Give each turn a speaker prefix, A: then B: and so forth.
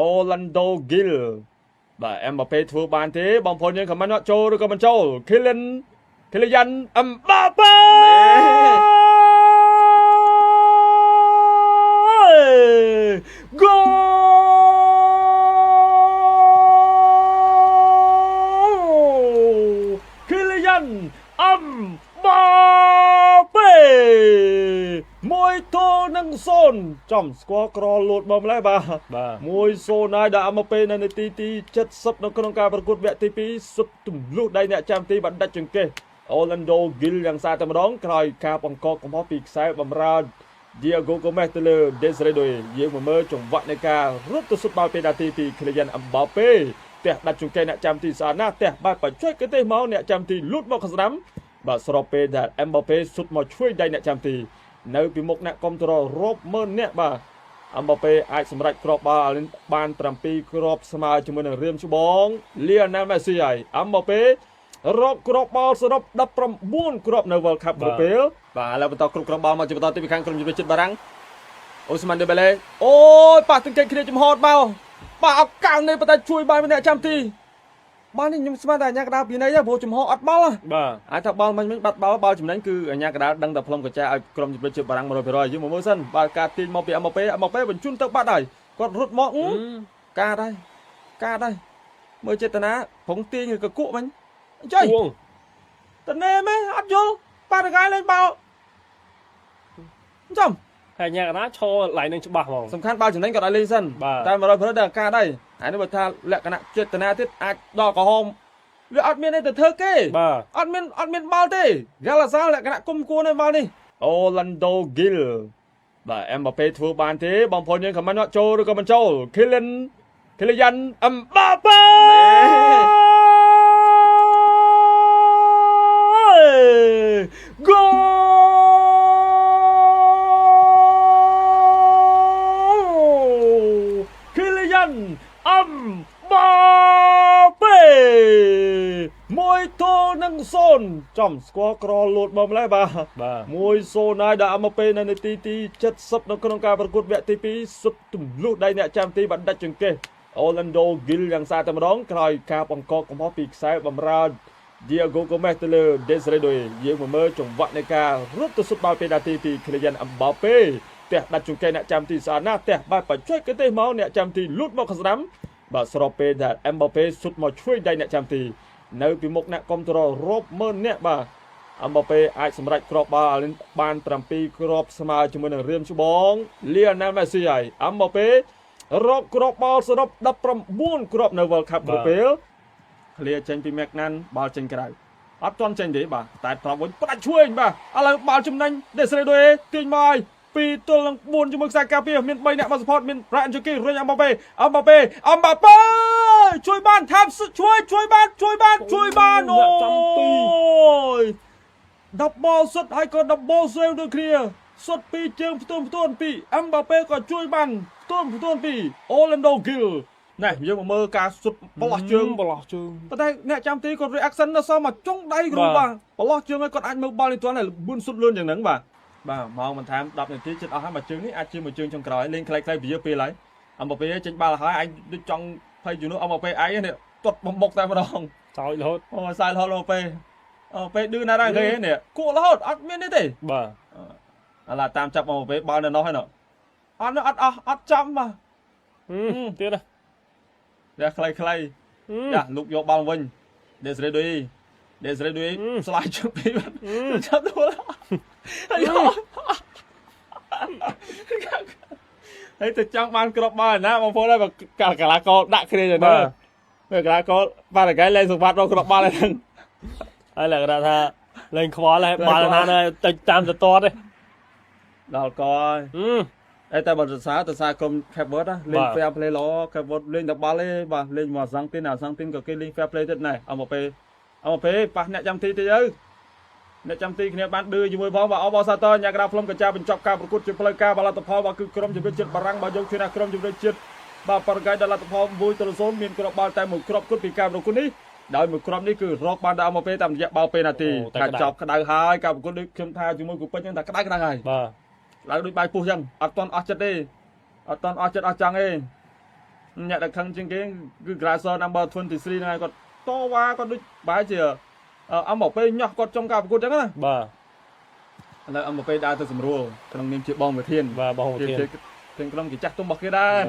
A: Orlando Gil បាទ Mbappé ធ្វើបានទេបងប្អូនយើងខមមិនអត់ចូលឬក៏មិនចូល Kylian Mbappé Goal Kylian Mbappé មួយទល់នឹង0ចំស្គាល់ក្រលូតមកម្លេះបាទ1-0ហើយដល់ Mbappé នៅនាទីទី70នៅក្នុងការប្រកួតវគ្គទី2សុទ្ធទម្លុះដៃអ្នកចាំទីបណ្ឌិតចង្កេះ Orlando Gil យ៉ាងសារតែម្ដងក្រោយការបង្កកកំហុសពីខ្សែបម្រើ Diego Gomez ទៅលើ Desiree Doué យើងមកមើលចង្វាក់នៃការរត់ទៅសុទ្ធបាល់ពេនាទីពី Kylian Mbappé ផ្ទះដាច់ចង្កេះអ្នកចាំទីស្អាតណាស់ផ្ទះបែបបច្ចេកទេសមកអ្នកចាំទីលូតមកខាងស្ដាំបាទស្របពេលដែល Mbappé សុទ្ធមកឆ្វេងដៃអ្នកចាំទីនៅពីមុខអ្នកគាំទ្ររាប់ម៉ឺនអ្នកបាទ Mbappé អាចសម្រេចគ្រាប់បាល់បាន7គ្រាប់ស្មើជាមួយនឹងរៀមច្បង Lionel Messi ហើយ Mbappé រកគ្រាប់បាល់សរុប19គ្រាប់នៅ World Cup គ្រប់ពេលបាទឥឡូវបន្តគ្រប់គ្រាប់បាល់មកជាបន្តទីខាងក្រុមជម្រើសចិត្តបារាំង Ousmane Dembélé អូយប៉ះទង្គិចគ្នាចំហត់មកបាទអត់កាំងនេះប៉ុន្តែជួយបានម្នាក់ចាំទីបាល់នេះខ្ញុំស្មានតែអាញាកដាលពីណីព្រោះចំហអត់បាល់បាទអាចថាបាល់មិនបាត់បាល់ចំណេញគឺអាញាកដាលដឹងតែផ្លុំកញ្ចែឲ្យក្រុមជម្រើសជាតិបារាំង 100% យើងមកមើលសិនបាទការទាញមកពី Mbappé បញ្ជូនទៅបាត់ហើយគាត់រត់មកកាត់ហើយមើលចេតនាប្រងទាញឬក៏គក់វិញអញ្ចឹងតនេមែនអត់យល់ប៉ារ៉ាហ្គាយលេងបាល់អញ្ចឹង
B: ហើយញ៉ាកណាឈរឡៃនឹងច្បាស់ហ្មង
A: សំខាន់បាល់ចំណេញគាត់ឲ្យលេងសិនតែ 100% ដល់ការដែរហើយនេះបើថាលក្ខណៈចេតនាទៀតអាចដល់ក្រហមវាអត់មានអីទៅធ្វើគេអត់មានបាល់ទេ Galatasaray លក្ខណៈគុំគួរនៅបាល់នេះ Orlando Gil បាទ Mbappé ធ្វើបានទេបងប្អូនយើងខមមិនអត់ចូលឬក៏មិនចូល Kylian Mbappé Goal Kylian Mbappé មួយទល់នឹង0ចំស្គាល់ក្រលូតមកម្លេះបាទ1-0ហើយដល់ Mbappé នៅនាទីទី70នៅក្នុងការប្រកួតវគ្គទី2សុទ្ធទម្លុះដៃអ្នកចាំទីបណ្ឌិតចង្កេះ Orlando Gil យ៉ាងសារតែម្ដងក្រោយការបង្កកកំហុសពីខ្សែបម្រើ Diego Gomez ទៅលើ Desiree Doué យើងមកមើលចង្វាក់នៃការរត់ទៅសុទ្ធបាល់ពេនាទីពី Kylian Mbappé ផ្ទះដាច់ចង្កេះអ្នកចាំទីស្អាតណាស់ផ្ទះបែបបច្ចេកទេសមកអ្នកចាំទីលូតមកខាងស្ដាំបាទស្របពេលដែល Mbappé សុទ្ធមកឆ្វេងដៃអ្នកចាំទីនៅពីមុខអ្នកគាំទ្ររាប់ម៉ឺនអ្នកបាទ Mbappé អាចសម្រេចគ្រាប់បាល់បាន7គ្រាប់ស្មើជាមួយនឹងរៀមច្បង Lionel Messi ហើយ Mbappé រកគ្រាប់បាល់សរុប19គ្រាប់នៅ World Cup គ្រប់ពេលឃ្លាចេញពី Magnan បាល់ចេញក្រៅអត់ទាន់ចេញទេបាទតែប្រាប់វិញផ្ដាច់ឆ្វេងបាទឥឡូវបាល់ចំណេញ Desiree Doué ទាញមក2ទល់នឹង4ជាមួយខ្សែការពារមាន3អ្នកមក support មាន Ryan Cherki រុញ Mbappé ជួយបានថាប់ជួយបានអូយ double សុទ្ធហើយក៏ double save ដូចគ្នាសុទ្ធពីជើងផ្ទួនពី Mbappé ក៏ជួយបានផ្ទួនពី Orlando Gil ណែយើងមកមើលការសុទ្ធបលោះជើងប៉ុន្តែអ្នកចាំទីគាត់ reaction នៅសល់មកចុងដៃគ្រូបាទបលោះជើងឲ្យគាត់អាចមើលបាល់នេះទាន់តែលឿនសុទ្ធលឿនយ៉ាងហ្នឹងបាទម៉ោងបន្ថែម10នាទីជិតអស់ហើយមួយជើងនេះអាចជាមួយជើងចុងក្រោយលេងខ្លីៗវាពេលហើយ Mbappé ចេញបាល់ហើយអញដូចចង់ភ័យជំនួស Mbappé ឯងនេះទាត់បំមុខតែម្ដង
B: សោយរហូត
A: សើចរហូត Mbappé ពេលឌឺណាស់គេនេះគួររហូតអត់មាននេះទេ
B: បាទ
A: ឥឡូវតាមចាប់ Mbappé បាល់នៅនោះហើយនោះអត់ចាំបាទ
B: ទៀត
A: ណាខ្លីចាលុកយកបាល់វិញ Desiree Doué ស្លាយជើងពីចាប់ទៅហើយទៅចង់បានគ្រាប់បាល់ណាបងប្អូនហើយកីឡាករដាក់គ្នាយ៉ាងណាកីឡាករបាល់កែលេងសុវត្ថិរកគ្រាប់បាល់ហ្នឹង
B: ហើយលក្ខណៈថាលេងខ្វល់ហើយបាល់ណាទៅតាមទៅតទេ
A: ដល់កហើយតែបើសរសើរក្រុម Cape Verde លេង fair play ល្អ Cape Verde លេងតែបាល់ទេបាទលេងមកអាសង់ទីនក៏គេលេង fair play ទៀតណែ Mbappé ប៉ះអ្នកចាំទីទៅអ្នកចាំទីគ្នាបានឌឺជាមួយផងបាទអបអរសាទរញ៉ាកដាផ្លុំកញ្ចាបញ្ចប់ការប្រកួតជាផ្លូវការបាល់លទ្ធផលបាទគឺក្រុមជម្រើសជាតិបារាំងបាទយកឈ្នះក្រុមជម្រើសជាតិបាទប៉ារ៉ាហ្គាយដល់លទ្ធផល1-0មានគ្រាប់បាល់តែមួយគ្រាប់គត់ពីការប្រកួតនេះដោយមួយគ្រាប់នេះគឺរកបានដល់ Mbappé តាមរយៈបាល់ពេនាទីតែចប់ក្តៅហើយការប្រកួតដូចខ្ញុំថាជាមួយគូពេជ្រហ្នឹងតែក្តៅហើយ
B: បាទ
A: ឡើងដូចបាយពុះចឹងអត់តន់អស់ចិត្តទេអត់តន់អស់ចិត្តអស់ចង់ទេ អ្នកដែលខឹងជាងគេគឺ Grasser number 23ហ្នឹងហើយគាត់តវ៉ាគាត់ដូចបែរជាអមពេលញោះគាត់ចុងការប្រកួតចឹងណា
B: បាទ
A: ឥឡូវអមពេលដើរទៅស្រួលក្នុងនាមជាបងវិធាន
B: បាទបងវិធាន
A: ជាក្រុមជាចាស់ទុំរបស់គេដែរ